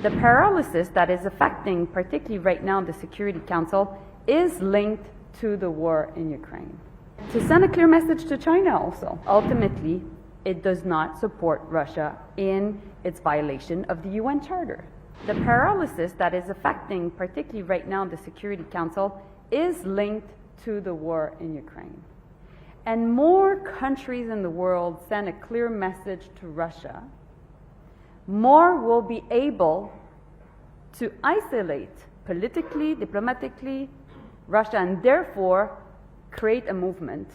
The paralysis that is affecting, particularly right now, the Security Council is linked to the war in Ukraine. To send a clear message to China also, ultimately, it does not support Russia in its violation of the UN Charter. The paralysis that is affecting, particularly right now, the Security Council is linked to the war in Ukraine. And more countries in the world send a clear message to Russia, more will be able to isolate politically, diplomatically, Russia, and therefore create a movement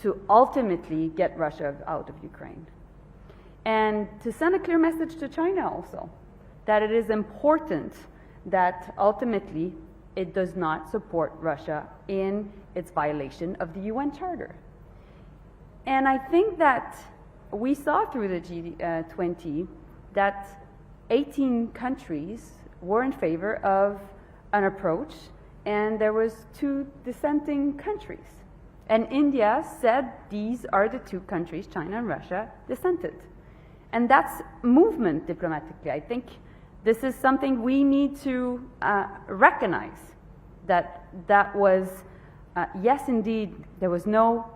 to ultimately get Russia out of Ukraine. And to send a clear message to China also, that it is important that ultimately it does not support Russia in its violation of the UN Charter. And I think that we saw through the G20 that 18 countries were in favor of an approach, and there was 2 dissenting countries. And India said these are the 2 countries, China and Russia, dissented. And that's movement diplomatically. I think this is something we need to recognize, that was, yes, indeed, there was no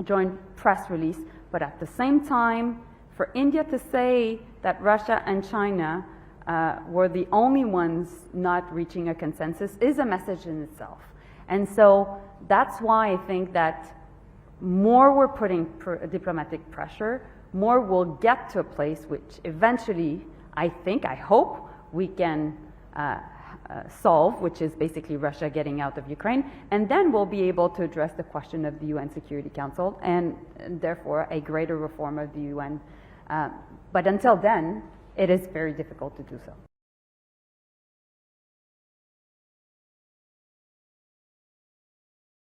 joint press release, but at the same time, for India to say that Russia and China were the only ones not reaching a consensus is a message in itself. And so that's why I think that more we're putting diplomatic pressure, more we'll get to a place which eventually, I hope we can solve, which is basically Russia getting out of Ukraine, and then we'll be able to address the question of the UN Security Council and therefore a greater reform of the UN. But until then, it is very difficult to do so.